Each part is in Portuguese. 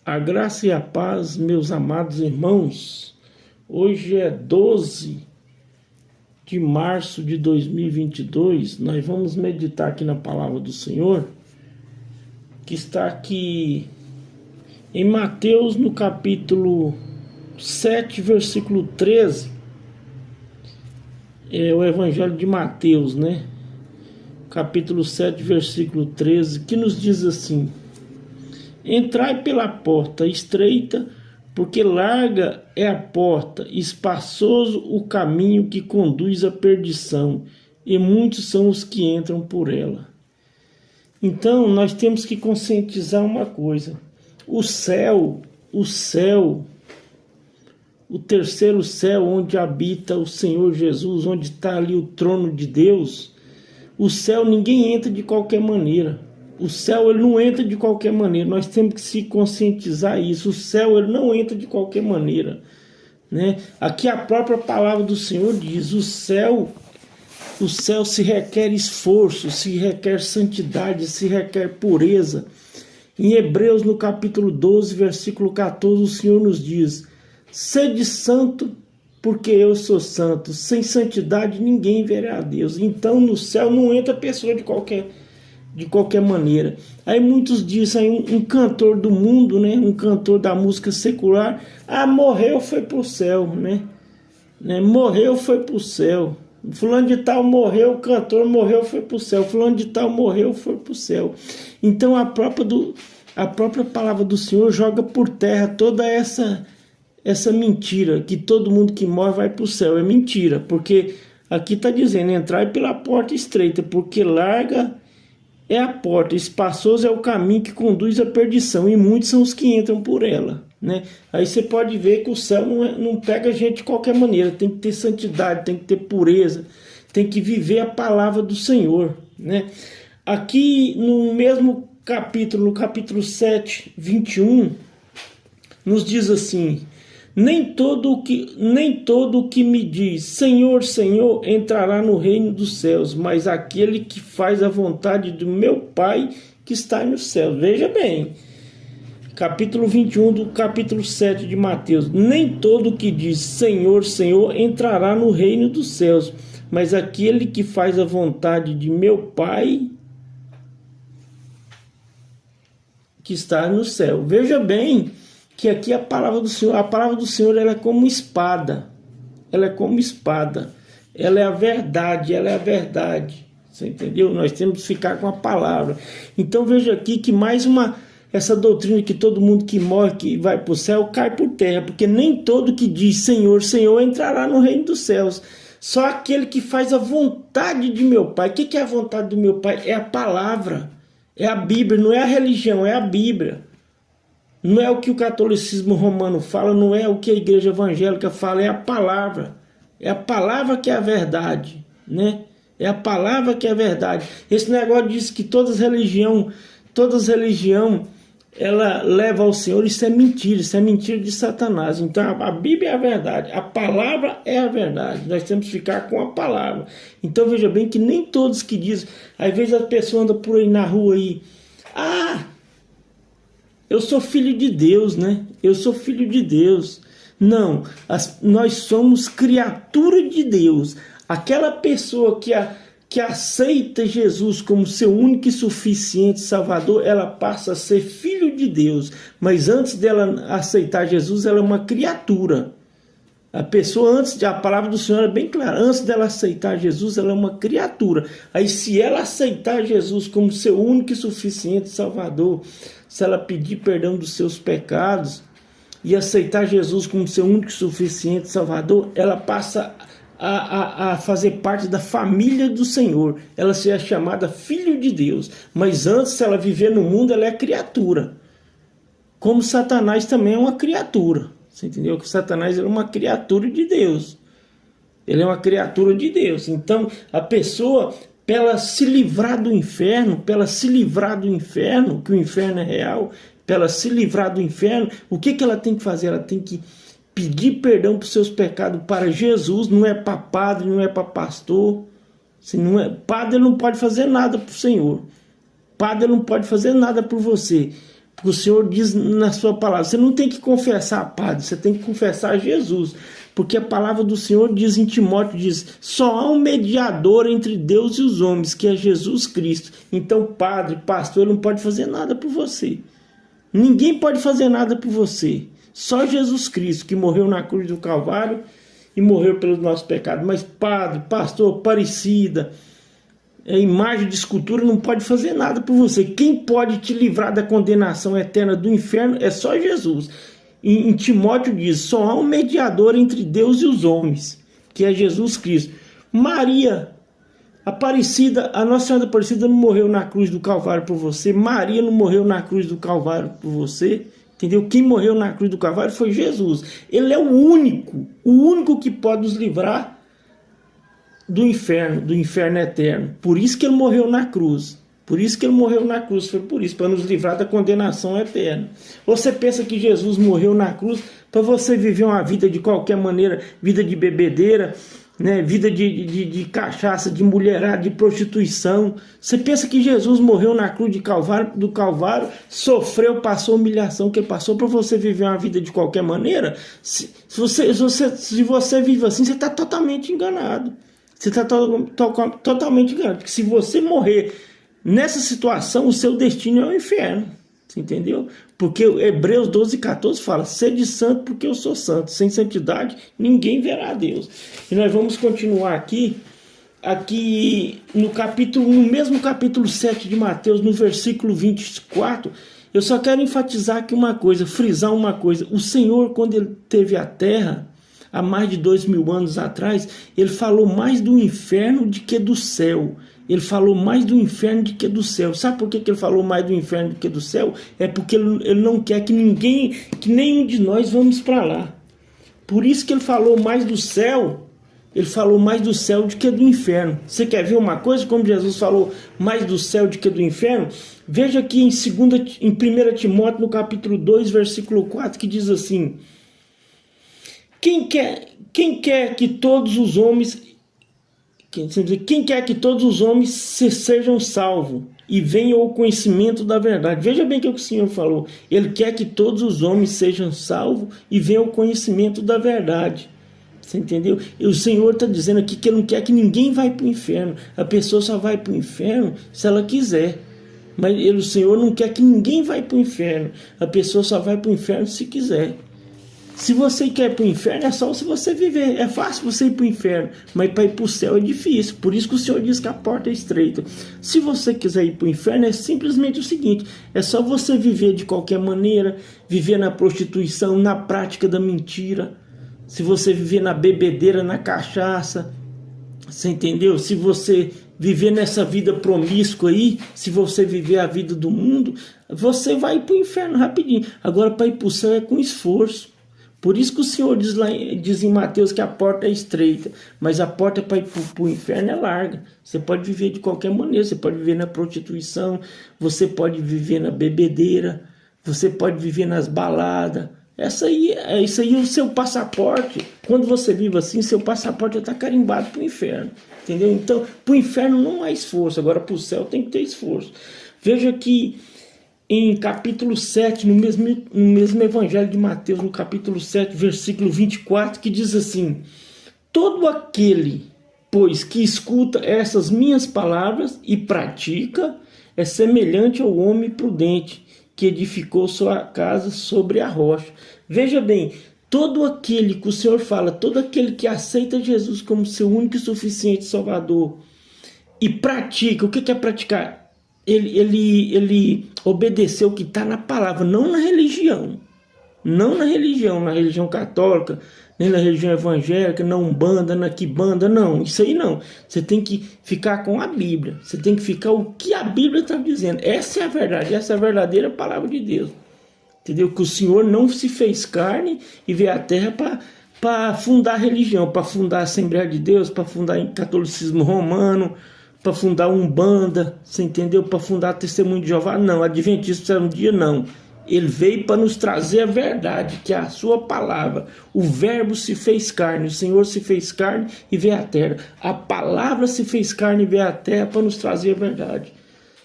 A graça e a paz, meus amados irmãos. Hoje é 12 de março de 2022. Nós vamos meditar aqui na palavra do Senhor, que está aqui em Mateus, no capítulo 7, versículo 13. É o Evangelho de Mateus, né? Capítulo 7, versículo 13, que nos diz assim: Entrai pela porta estreita, porque larga é a porta, espaçoso o caminho que conduz à perdição, e muitos são os que entram por ela. Então, nós temos que conscientizar uma coisa: o terceiro céu, onde habita o Senhor Jesus, onde está ali o trono de Deus, o céu ninguém entra de qualquer maneira. O céu ele não entra de qualquer maneira. Nós temos que se conscientizar isso. O céu ele não entra de qualquer maneira, né? Aqui a própria palavra do Senhor diz: o céu se requer esforço, se requer santidade, se requer pureza. Em Hebreus, no capítulo 12, versículo 14, o Senhor nos diz: sede santo, porque eu sou santo. Sem santidade ninguém verá a Deus. Então no céu não entra pessoa de qualquer maneira. Aí muitos dizem, um cantor do mundo, né, um cantor da música secular, morreu, foi pro céu, né? Morreu, foi pro céu. Fulano de tal morreu, o cantor morreu, foi pro céu. Fulano de tal morreu, foi pro céu. Então a própria palavra do Senhor joga por terra toda essa mentira, que todo mundo que morre vai pro céu. É mentira, porque aqui está dizendo: entrai pela porta estreita, porque larga é a porta, espaçoso é o caminho que conduz à perdição, e muitos são os que entram por ela, né? Aí você pode ver que o céu não pega a gente de qualquer maneira. Tem que ter santidade, tem que ter pureza, tem que viver a palavra do Senhor, né? Aqui no mesmo capítulo, no capítulo 7, 21, nos diz assim: Nem todo o que me diz Senhor, Senhor entrará no reino dos céus, mas aquele que faz a vontade do meu Pai que está nos céus. Veja bem, capítulo 21 do capítulo 7 de Mateus: Nem todo o que diz Senhor, Senhor entrará no reino dos céus, mas aquele que faz a vontade de meu Pai que está no céu. Veja bem que aqui a palavra do Senhor ela é como espada. Ela é como espada. Ela é a verdade, Você entendeu? Nós temos que ficar com a palavra. Então veja aqui que essa doutrina que todo mundo que morre, que vai para o céu, cai por terra, porque nem todo que diz Senhor, Senhor entrará no reino dos céus. Só aquele que faz a vontade de meu Pai. O que é a vontade do meu Pai? É a palavra, é a Bíblia, não é a religião, é a Bíblia. Não é o que o catolicismo romano fala, não é o que a igreja evangélica fala, é a palavra. É a palavra que é a verdade, né? É a palavra que é a verdade. Esse negócio diz que todas religião, ela leva ao Senhor, isso é mentira de Satanás. Então a Bíblia é a verdade, a palavra é a verdade. Nós temos que ficar com a palavra. Então veja bem que nem todos que dizem, às vezes a pessoa anda por aí na rua aí, eu sou filho de Deus, né? Eu sou filho de Deus. Não, nós somos criatura de Deus. Aquela pessoa que aceita Jesus como seu único e suficiente Salvador, ela passa a ser filho de Deus. Mas antes dela aceitar Jesus, ela é uma criatura. A pessoa, a palavra do Senhor é bem clara: antes dela aceitar Jesus, ela é uma criatura. Aí se ela aceitar Jesus como seu único e suficiente Salvador, se ela pedir perdão dos seus pecados e aceitar Jesus como seu único e suficiente Salvador, ela passa a fazer parte da família do Senhor. Ela será chamada filho de Deus. Mas antes, se ela viver no mundo, ela é criatura. Como Satanás também é uma criatura. Você entendeu? Que Satanás é uma criatura de Deus. Ele é uma criatura de Deus. Então, a pessoa, para ela se livrar do inferno, que o inferno é real, para ela se livrar do inferno, o que ela tem que fazer? Ela tem que pedir perdão por seus pecados para Jesus. Não é para padre, não é para pastor. Se não é, padre não pode fazer nada para o Senhor. Padre não pode fazer nada por você. Porque o Senhor diz na sua palavra, você não tem que confessar Padre, você tem que confessar Jesus. Porque a palavra do Senhor diz em Timóteo, diz, só há um mediador entre Deus e os homens, que é Jesus Cristo. Então, padre, pastor, ele não pode fazer nada por você. Ninguém pode fazer nada por você. Só Jesus Cristo, que morreu na cruz do Calvário e morreu pelos nossos pecados. Mas padre, pastor, parecida, imagem de escultura não pode fazer nada por você. Quem pode te livrar da condenação eterna do inferno é só Jesus. Em Timóteo diz, só há um mediador entre Deus e os homens, que é Jesus Cristo. Maria Aparecida, a Nossa Senhora Aparecida não morreu na cruz do Calvário por você. Maria não morreu na cruz do Calvário por você. Entendeu? Quem morreu na cruz do Calvário foi Jesus. Ele é o único que pode nos livrar do inferno eterno. Por isso que ele morreu na cruz. Por isso que ele morreu na cruz, foi por isso, para nos livrar da condenação eterna. Você pensa que Jesus morreu na cruz para você viver uma vida de qualquer maneira, vida de bebedeira, né? Vida de cachaça, de mulherada, de prostituição. Você pensa que Jesus morreu na cruz do Calvário, sofreu, passou a humilhação que ele passou para você viver uma vida de qualquer maneira? Se você vive assim, você está totalmente enganado. Você está totalmente enganado. Porque se você morrer nessa situação, o seu destino é o inferno. Você entendeu? Porque Hebreus 12:14 fala, sede santo porque eu sou santo. Sem santidade, ninguém verá a Deus. E nós vamos continuar aqui no mesmo capítulo 7 de Mateus, no versículo 24. Eu só quero enfatizar aqui uma coisa, frisar uma coisa. O Senhor, quando ele teve a terra, há mais de 2000 anos atrás, ele falou mais do inferno do que do céu. Ele falou mais do inferno do que do céu. Sabe por que ele falou mais do inferno do que do céu? É porque ele não quer que nenhum de nós vamos para lá. Por isso que ele falou mais do céu. Ele falou mais do céu do que do inferno. Você quer ver uma coisa? Como Jesus falou mais do céu do que do inferno? Veja aqui em 1 Timóteo, no capítulo 2, versículo 4, que diz assim: Quem quer que todos os homens sejam salvos e venham ao conhecimento da verdade. Veja bem o que o Senhor falou. Ele quer que todos os homens sejam salvos e venham ao conhecimento da verdade. Você entendeu? E o Senhor está dizendo aqui que ele não quer que ninguém vá para o inferno. A pessoa só vai para o inferno se ela quiser. Mas o Senhor não quer que ninguém vá para o inferno. A pessoa só vai para o inferno se quiser. Se você quer ir para o inferno, é só se você viver. É fácil você ir para o inferno, mas para ir para o céu é difícil. Por isso que o Senhor diz que a porta é estreita. Se você quiser ir para o inferno, é simplesmente o seguinte: é só você viver de qualquer maneira, viver na prostituição, na prática da mentira. Se você viver na bebedeira, na cachaça, você entendeu? Se você viver nessa vida promíscua aí, se você viver a vida do mundo, você vai para o inferno rapidinho. Agora, para ir para o céu é com esforço. Por isso que o Senhor diz em Mateus que a porta é estreita, mas a porta para ir para o inferno é larga. Você pode viver de qualquer maneira, você pode viver na prostituição, você pode viver na bebedeira, você pode viver nas baladas. Isso aí é o seu passaporte. Quando você vive assim, seu passaporte está carimbado para o inferno. Entendeu? Então, para o inferno não há esforço, agora para o céu tem que ter esforço. Veja que em capítulo 7, no mesmo evangelho de Mateus, no capítulo 7, versículo 24, que diz assim: todo aquele, pois, que escuta essas minhas palavras e pratica, é semelhante ao homem prudente, que edificou sua casa sobre a rocha. Veja bem, todo aquele que o Senhor fala, todo aquele que aceita Jesus como seu único e suficiente Salvador, e pratica, o que é praticar? Ele obedeceu o que está na palavra, não na religião. Não na religião católica, nem na religião evangélica, na Umbanda, na Quibanda, não. Isso aí não. Você tem que ficar com a Bíblia. Você tem que ficar o que a Bíblia está dizendo. Essa é a verdade, essa é a verdadeira palavra de Deus. Entendeu? Que o Senhor não se fez carne e veio à terra para fundar a religião, para fundar a Assembleia de Deus, para fundar o catolicismo romano, para fundar Umbanda, você entendeu? Para fundar Testemunho de Jeová, não. Adventistas um dia, não. Ele veio para nos trazer a verdade, que é a sua palavra. O verbo se fez carne, o Senhor se fez carne e veio à terra. A palavra se fez carne e veio à terra para nos trazer a verdade.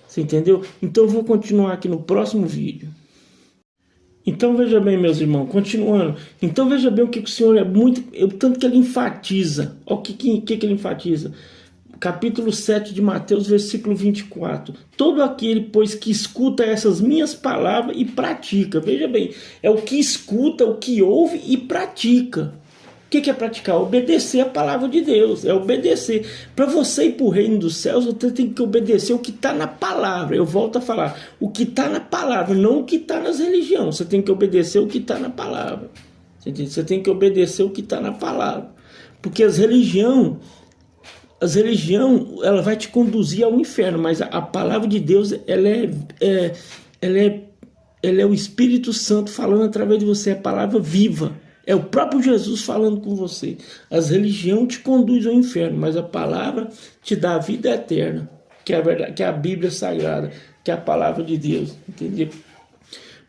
Você entendeu? Então eu vou continuar aqui no próximo vídeo. Então veja bem, meus irmãos, continuando. Então veja bem o que o Senhor é muito, tanto que ele enfatiza. Olha o que ele enfatiza. Capítulo 7 de Mateus, versículo 24. Todo aquele, pois, que escuta essas minhas palavras e pratica. Veja bem, é o que escuta, o que ouve e pratica. O que é praticar? Obedecer a palavra de Deus. É obedecer. Para você ir para o reino dos céus, você tem que obedecer o que está na palavra. Eu volto a falar. O que está na palavra, não o que está nas religiões. Você tem que obedecer o que está na palavra. Você tem que obedecer o que está na palavra. Porque as religiões, ela vai te conduzir ao inferno. Mas a palavra de Deus, ela é o Espírito Santo falando através de você. É a palavra viva. É o próprio Jesus falando com você. As religiões te conduzem ao inferno, mas a palavra te dá a vida eterna, que é a verdade, que é a Bíblia Sagrada, que é a palavra de Deus, entendeu?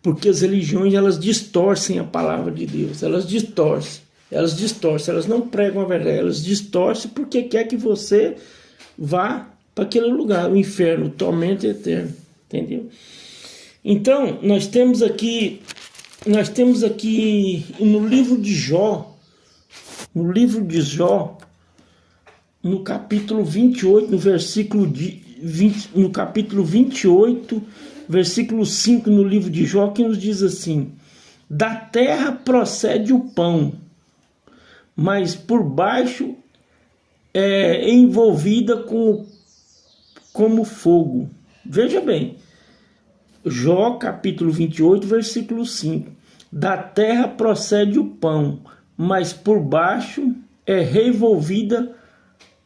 Porque as religiões, elas distorcem a palavra de Deus, elas distorcem, elas não pregam a verdade, elas distorcem porque quer que você vá para aquele lugar, o inferno, o tormento eterno, entendeu? Então, nós temos aqui no livro de Jó, no capítulo 28, no capítulo 28, versículo 5, no livro de Jó, que nos diz assim: da terra procede o pão, mas por baixo é envolvida como fogo. Veja bem, Jó, capítulo 28, versículo 5. Da terra procede o pão, mas por baixo é revolvida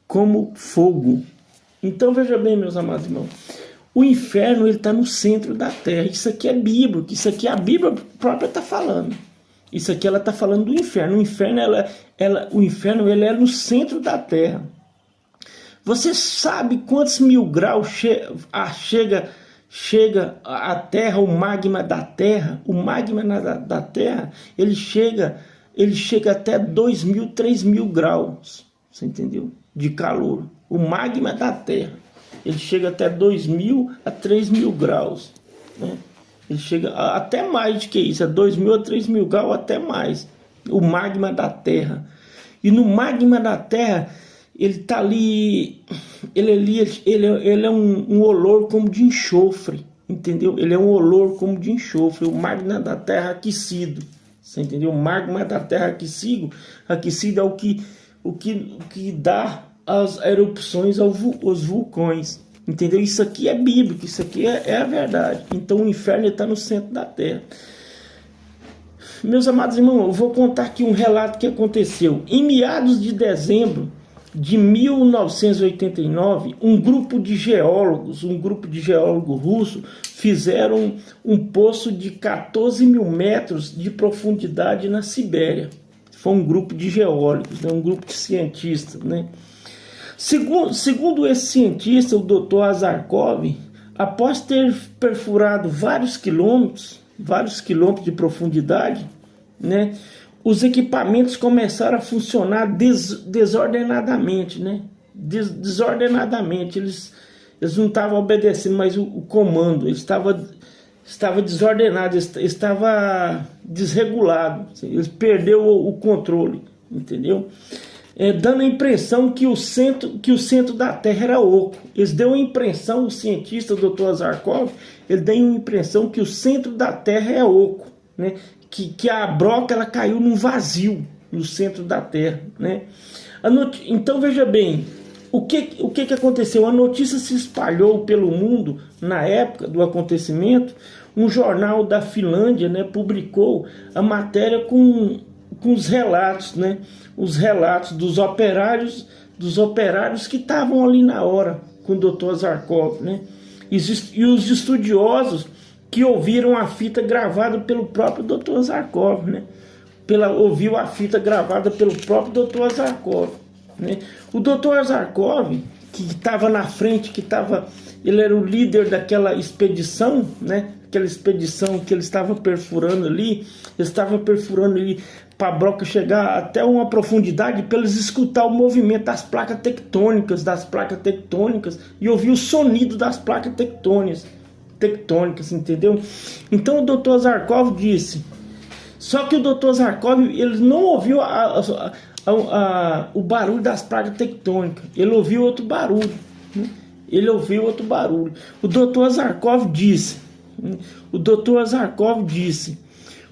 como fogo. Então veja bem, meus amados irmãos, o inferno está no centro da terra. Isso aqui é bíblico, isso aqui a Bíblia própria está falando. Isso aqui ela está falando do inferno. O inferno, o inferno ele é no centro da terra. Você sabe quantos mil graus chega a terra, o magma da terra? O magma da terra, ele chega até 2.000, 3.000 graus, você entendeu? De calor. O magma da terra, ele chega até 2.000 a 3.000 graus, né? Ele chega até mais do que isso, é 2.000 a 3.000 graus, até mais. O magma da terra. E no magma da terra, ele está ali, ele é um olor como de enxofre, entendeu? Ele é um olor como de enxofre, o magma da terra aquecido, você entendeu? O magma da terra aquecido é o que dá as erupções aos vulcões, entendeu? Isso aqui é bíblico, isso aqui é a verdade. Então o inferno está no centro da terra. Meus amados irmãos, eu vou contar aqui um relato que aconteceu. Em meados de dezembro de 1989, um grupo de geólogos russos, fizeram um poço de 14.000 metros de profundidade na Sibéria. Foi um grupo de geólogos, né? Um grupo de cientistas, né? Segundo esse cientista, o Dr. Azarkov, após ter perfurado vários quilômetros de profundidade, né, os equipamentos começaram a funcionar desordenadamente, né? Desordenadamente, eles não estavam obedecendo mais o comando, estava desordenado, estava desregulado, eles perderam o controle, entendeu? Dando a impressão que o centro da Terra era oco. Eles deu a impressão, o cientista Dr. Azarkov, ele deu a impressão que o centro da Terra é oco, né? Que a broca ela caiu num vazio no centro da Terra, né? Então veja bem, o que aconteceu? A notícia se espalhou pelo mundo na época do acontecimento. Um jornal da Finlândia, né, publicou a matéria com os relatos, né? Os relatos dos operários que estavam ali na hora com o Dr. Azarkov, né? E os estudiosos que ouviram a fita gravada pelo próprio Dr. Azarkov, né? Ouviu a fita gravada pelo próprio Dr. Azarkov, né? O Dr. Azarkov, que estava na frente, ele era o líder daquela expedição, né? Aquela expedição que ele estava perfurando ali para a broca chegar até uma profundidade para eles escutar o movimento das placas tectônicas e ouvir o sonido das placas tectônicas, tectônicas, entendeu? Então o Dr. Zarkov disse, só que o Dr. Zarkov, ele não ouviu o barulho das placas tectônicas, ele ouviu outro barulho, né? Ele ouviu outro barulho. O Dr. Zarkov disse,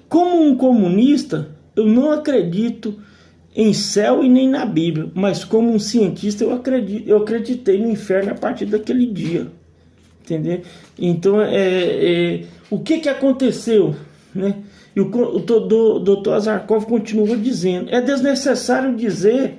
como um comunista, eu não acredito em céu e nem na Bíblia, mas como um cientista eu acreditei no inferno a partir daquele dia, entendeu? Então o que aconteceu, né? E o Dr. Zarkov continua dizendo, é desnecessário dizer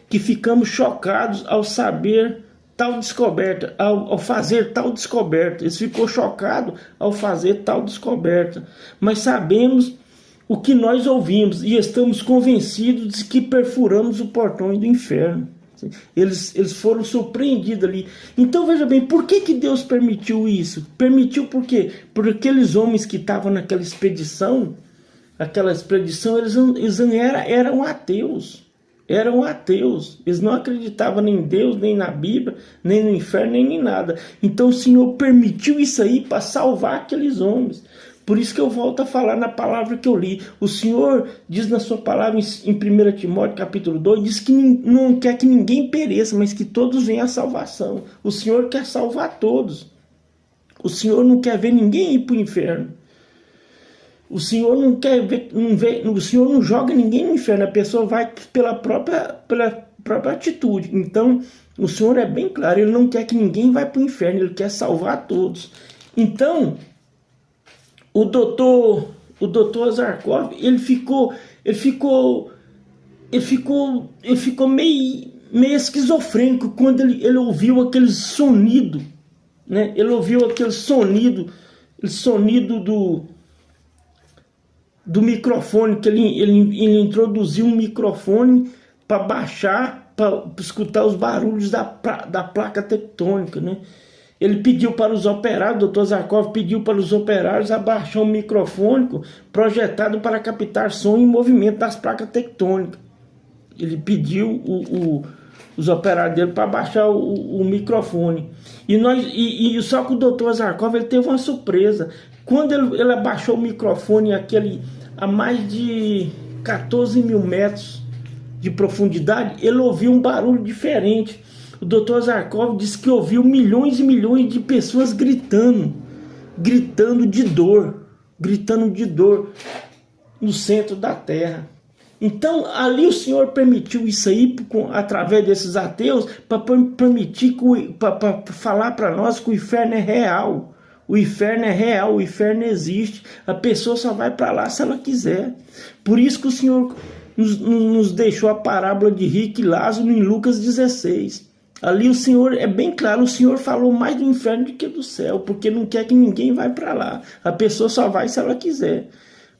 que ficamos chocados ao saber tal descoberta, ao fazer tal descoberta. Ele ficou chocado ao fazer tal descoberta, mas sabemos o que nós ouvimos e estamos convencidos de que perfuramos o portão do inferno. Eles foram surpreendidos ali. Então veja bem, por que Deus permitiu isso? Permitiu por quê? Porque aqueles homens que estavam naquela expedição, eles eram ateus. Eram ateus. Eles não acreditavam nem em Deus, nem na Bíblia, nem no inferno, nem em nada. Então o Senhor permitiu isso aí para salvar aqueles homens. Por isso que eu volto a falar na palavra que eu li. O Senhor diz na sua palavra em 1 Timóteo capítulo 2, diz que não quer que ninguém pereça, mas que todos venham à salvação. O Senhor quer salvar todos. O Senhor não quer ver ninguém ir para o inferno. O Senhor não quer ver, o Senhor não joga ninguém no inferno, a pessoa vai pela própria atitude. Então, o Senhor é bem claro, Ele não quer que ninguém vá para o inferno, Ele quer salvar todos. Então, o doutor Zarkov, ele ficou meio esquizofrênico quando ele ouviu aquele sonido, né? Ele ouviu aquele sonido do microfone, que ele introduziu um microfone para baixar, para escutar os barulhos da placa tectônica, né? Ele pediu para os operários, o Dr. Zarkov pediu para os operários abaixar um microfone projetado para captar som e movimento das placas tectônicas. Ele pediu os operários dele para baixar o microfone. Só que o Dr. Zarkov, ele teve uma surpresa. Quando ele abaixou o microfone a mais de 14 mil metros de profundidade, ele ouviu um barulho diferente. O Dr. Zarkov disse que ouviu milhões e milhões de pessoas gritando de dor no centro da terra. Então, ali o Senhor permitiu isso aí, através desses ateus, para falar para nós que o inferno é real. O inferno é real, o inferno existe. A pessoa só vai para lá se ela quiser. Por isso que o Senhor nos deixou a parábola de Rico e Lázaro em Lucas 16. Ali o Senhor, é bem claro, o Senhor falou mais do inferno do que do céu, porque não quer que ninguém vá para lá. A pessoa só vai se ela quiser.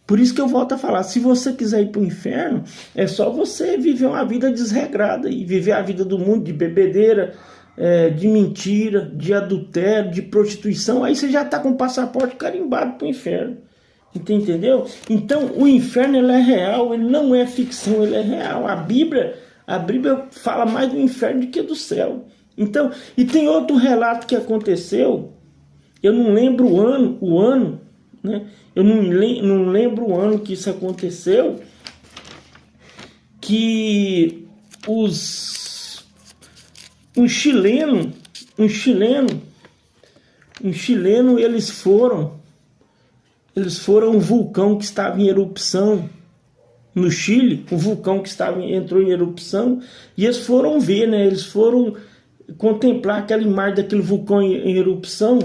Por isso que eu volto a falar, se você quiser ir para o inferno, é só você viver uma vida desregrada e viver a vida do mundo de bebedeira, de mentira, de adultério, de prostituição. Aí você já está com o passaporte carimbado para o inferno. Entendeu? Então o inferno, ele é real, ele não é ficção, ele é real. A Bíblia fala mais do inferno do que do céu. Então, e tem outro relato que aconteceu, eu não lembro o ano, né? Eu não lembro o ano que isso aconteceu, que um chileno, eles foram a um vulcão que estava em erupção no Chile, um vulcão que entrou em erupção, e eles foram ver, né? Eles foram contemplar aquela imagem daquele vulcão em erupção,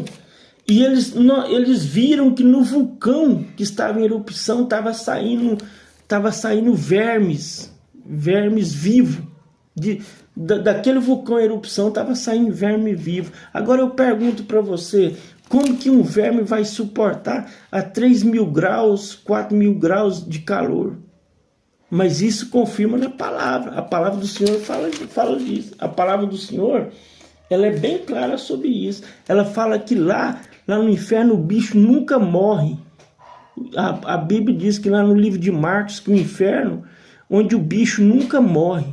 e eles viram que no vulcão que estava em erupção estava saindo vermes vivos. Daquele vulcão em erupção estava saindo verme vivo. Agora eu pergunto para você, como que um verme vai suportar a 3.000 graus, 4.000 graus de calor? Mas isso confirma na palavra. A palavra do Senhor fala disso. A palavra do Senhor, ela é bem clara sobre isso. Ela fala que lá no inferno o bicho nunca morre. A Bíblia diz que lá no livro de Marcos, que o inferno, onde o bicho nunca morre.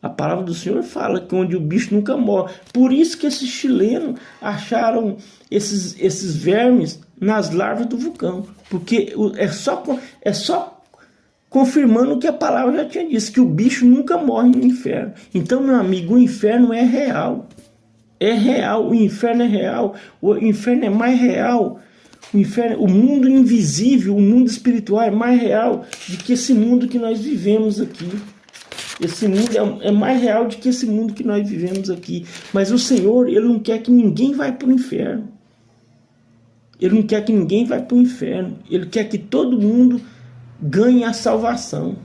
A palavra do Senhor fala que onde o bicho nunca morre. Por isso que esses chilenos acharam esses vermes nas larvas do vulcão. Porque é só confirmando o que a palavra já tinha dito, que o bicho nunca morre no inferno. Então, meu amigo, o inferno é real. É real, o inferno é real. O inferno é mais real. O mundo invisível, o mundo espiritual é mais real do que esse mundo que nós vivemos aqui. Esse mundo é mais real do que esse mundo que nós vivemos aqui. Mas o Senhor, Ele não quer que ninguém vá para o inferno. Ele não quer que ninguém vá para o inferno. Ele quer que todo mundo ganhe a salvação.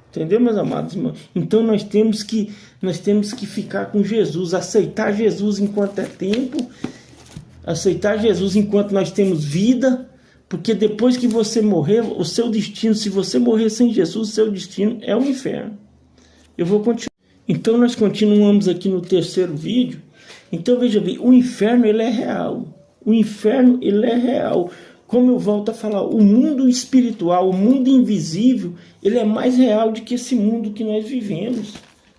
Entendeu, meus amados irmãos? Então nós temos que ficar com Jesus, aceitar Jesus enquanto é tempo, aceitar Jesus enquanto nós temos vida, porque depois que você morrer, o seu destino, se você morrer sem Jesus, o seu destino é o inferno. Eu vou continuar. Então nós continuamos aqui no terceiro vídeo. Então veja bem, o inferno ele é real. O inferno ele é real. Como eu volto a falar, o mundo espiritual, o mundo invisível, ele é mais real do que esse mundo que nós vivemos.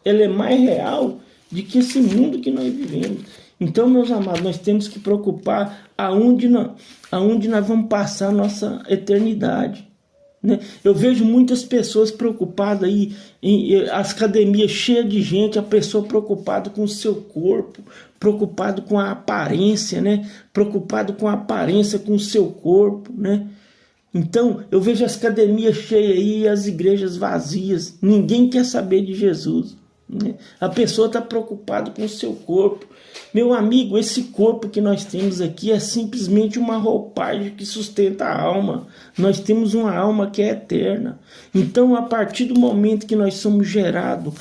Ele é mais real do que esse mundo que nós vivemos. Então, meus amados, nós temos que preocupar aonde nós vamos passar a nossa eternidade. Né? Eu vejo muitas pessoas preocupadas aí, as academias cheias de gente, a pessoa preocupada com o seu corpo, preocupado com a aparência, né? Preocupado com a aparência, com o seu corpo, né? Então, eu vejo as academias cheias aí e as igrejas vazias. Ninguém quer saber de Jesus. Né? A pessoa está preocupada com o seu corpo. Meu amigo, esse corpo que nós temos aqui é simplesmente uma roupagem que sustenta a alma. Nós temos uma alma que é eterna. Então, a partir do momento que nós somos gerados,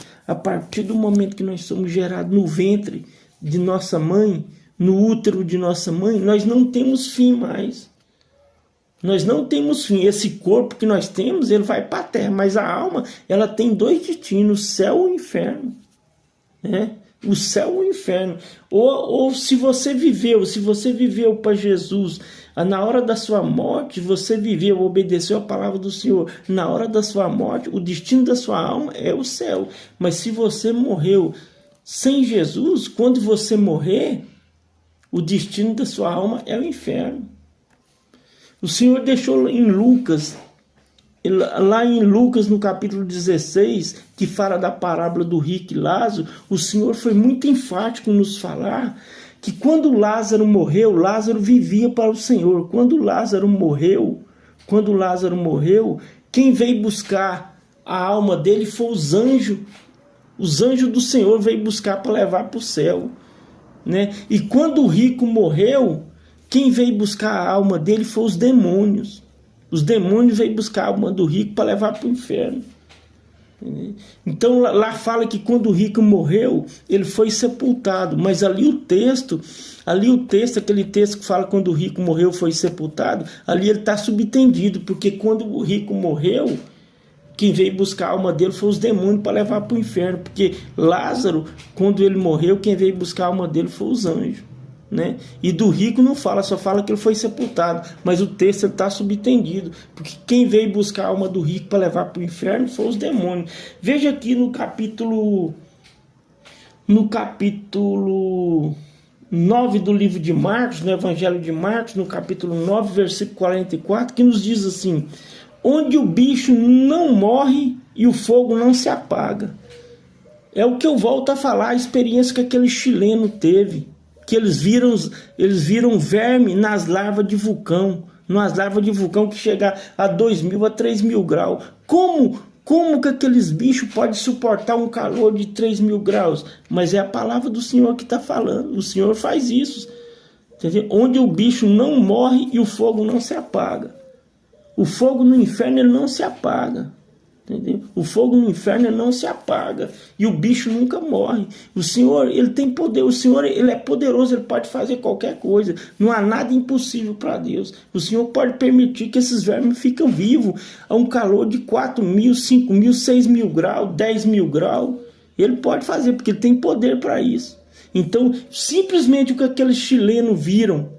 no ventre de nossa mãe, no útero de nossa mãe, nós não temos fim mais. Nós não temos fim. Esse corpo que nós temos, ele vai para a terra, mas a alma, ela tem dois destinos, o céu ou o inferno. Né? O céu ou o inferno. Ou se você viveu para Jesus, na hora da sua morte, você viveu, obedeceu a palavra do Senhor, na hora da sua morte, o destino da sua alma é o céu. Mas se você morreu sem Jesus, quando você morrer, o destino da sua alma é o inferno. O Senhor deixou em Lucas, lá em Lucas no capítulo 16, que fala da parábola do rico e Lázaro, o Senhor foi muito enfático em nos falar que quando Lázaro morreu, Lázaro vivia para o Senhor. Quando Lázaro morreu, quem veio buscar a alma dele foi os anjos. Os anjos do Senhor veio buscar para levar para o céu. Né? E quando o rico morreu, quem veio buscar a alma dele foi os demônios. Os demônios veio buscar a alma do rico para levar para o inferno. Então lá fala que quando o rico morreu, ele foi sepultado. Mas ali o texto, aquele texto que fala quando o rico morreu foi sepultado, ali ele está subentendido, porque quando o rico morreu, quem veio buscar a alma dele foi os demônios para levar para o inferno. Porque Lázaro, quando ele morreu, quem veio buscar a alma dele foi os anjos. Né? E do rico não fala, só fala que ele foi sepultado, mas o texto está subentendido, porque quem veio buscar a alma do rico para levar para o inferno foi os demônios. Veja aqui no capítulo 9 do livro de Marcos, no Evangelho de Marcos, no capítulo 9, versículo 44, que nos diz assim: onde o bicho não morre e o fogo não se apaga. É o que eu volto a falar, a experiência que aquele chileno teve, que eles viram verme nas larvas de vulcão, que chega a 2.000 a 3.000 graus. Como que aqueles bichos podem suportar um calor de 3.000 graus? Mas é a palavra do Senhor que está falando. O Senhor faz isso. Entendeu? Onde o bicho não morre e o fogo não se apaga. O fogo no inferno ele não se apaga. Entendeu? O fogo no inferno não se apaga e o bicho nunca morre. O Senhor, ele tem poder. O Senhor, ele é poderoso, ele pode fazer qualquer coisa. Não há nada impossível para Deus. O Senhor pode permitir que esses vermes fiquem vivos a um calor de 4.000, 5.000, 6.000 graus, 10.000 graus. Ele pode fazer porque ele tem poder para isso. Então, simplesmente o que aqueles chilenos viram,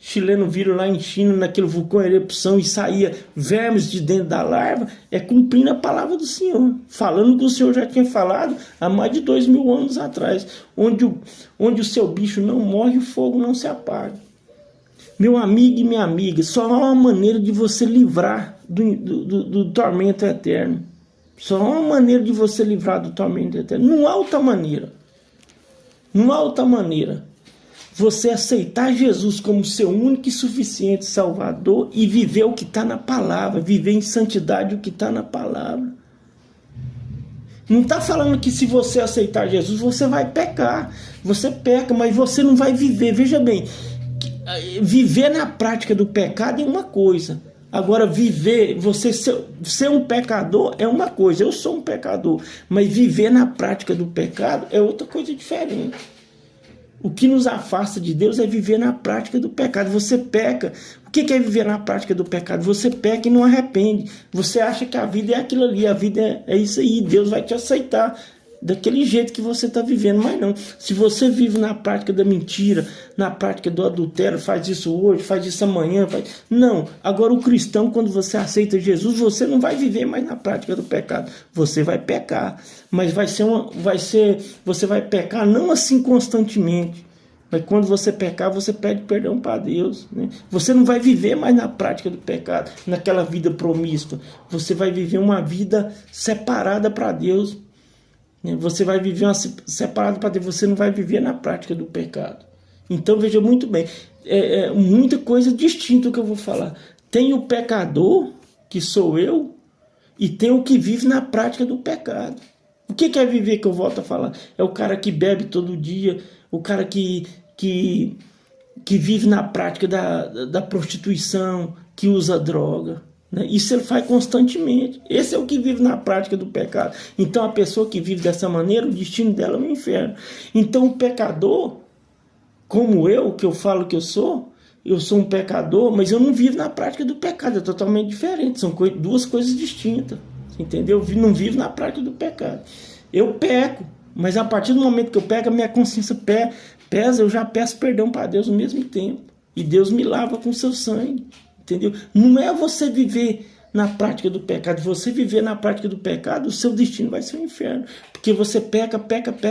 chileno viram lá em China, naquele vulcão erupção, e saía vermes de dentro da larva, é cumprindo a palavra do Senhor, falando o que o Senhor já tinha falado há mais de 2000 anos atrás, onde o seu bicho não morre, o fogo não se apaga. Meu amigo e minha amiga, só há uma maneira de você livrar do tormento eterno. Só há uma maneira de você livrar do tormento eterno. Não há outra maneira. Não há outra maneira. Você aceitar Jesus como seu único e suficiente Salvador e viver o que está na palavra, viver em santidade o que está na palavra. Não está falando que se você aceitar Jesus, você vai pecar. Você peca, mas você não vai viver. Veja bem, viver na prática do pecado é uma coisa. Agora, viver, você ser um pecador é uma coisa. Eu sou um pecador, mas viver na prática do pecado é outra coisa diferente. O que nos afasta de Deus é viver na prática do pecado. Você peca. O que é viver na prática do pecado? Você peca e não arrepende. Você acha que a vida é aquilo ali. A vida é isso aí. Deus vai te aceitar daquele jeito que você está vivendo. Mas não. Se você vive na prática da mentira, na prática do adultério, faz isso hoje, faz isso amanhã. Não. Agora o cristão, quando você aceita Jesus, você não vai viver mais na prática do pecado. Você vai pecar. Mas você vai pecar não assim constantemente. Mas quando você pecar, você pede perdão para Deus, né? Você não vai viver mais na prática do pecado, naquela vida promíscua. Você vai viver uma vida separada para Deus. Você vai viver separado para Deus. Você não vai viver na prática do pecado. Então veja muito bem. Muita coisa distinta que eu vou falar. Tem o pecador, que sou eu, e tem o que vive na prática do pecado. O que é viver, que eu volto a falar? É o cara que bebe todo dia, o cara que vive na prática da prostituição, que usa droga, né? Isso ele faz constantemente. Esse é o que vive na prática do pecado. Então a pessoa que vive dessa maneira, o destino dela é o inferno. Então o pecador, como eu, que eu falo que eu sou um pecador, mas eu não vivo na prática do pecado, é totalmente diferente. São duas coisas distintas. Entendeu? Eu não vivo na prática do pecado. Eu peco, mas a partir do momento que eu peco, a minha consciência pesa, eu já peço perdão para Deus ao mesmo tempo. E Deus me lava com seu sangue. Entendeu? Não é você viver na prática do pecado. Você viver na prática do pecado, o seu destino vai ser o inferno. Porque você peca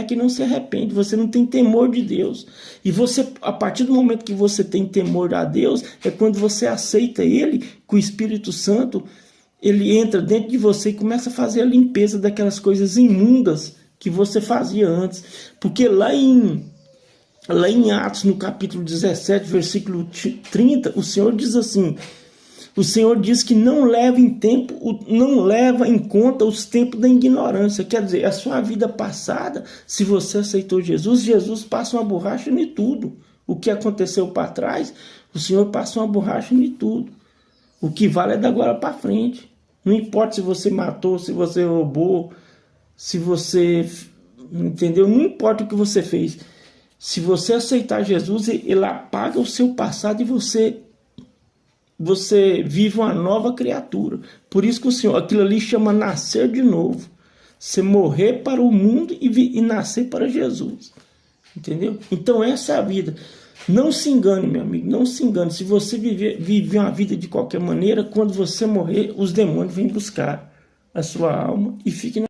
e não se arrepende. Você não tem temor de Deus. E você, a partir do momento que você tem temor a Deus, é quando você aceita Ele, que o Espírito Santo, ele entra dentro de você e começa a fazer a limpeza daquelas coisas imundas que você fazia antes. Porque lá em Atos, no capítulo 17, versículo 30, o Senhor diz assim: o Senhor diz que não leva em conta os tempos da ignorância. Quer dizer, a sua vida passada, se você aceitou Jesus passa uma borracha em tudo. O que aconteceu para trás, o Senhor passa uma borracha em tudo. O que vale é da agora para frente. Não importa se você matou, se você roubou, se você... Entendeu? Não importa o que você fez. Se você aceitar Jesus, ele apaga o seu passado e você vive uma nova criatura. Por isso que o Senhor, aquilo ali chama nascer de novo. Você morrer para o mundo e nascer para Jesus. Entendeu? Então essa é a vida. Não se engane, meu amigo, não se engane. Se você viver uma vida de qualquer maneira, quando você morrer, os demônios vêm buscar a sua alma e fiquem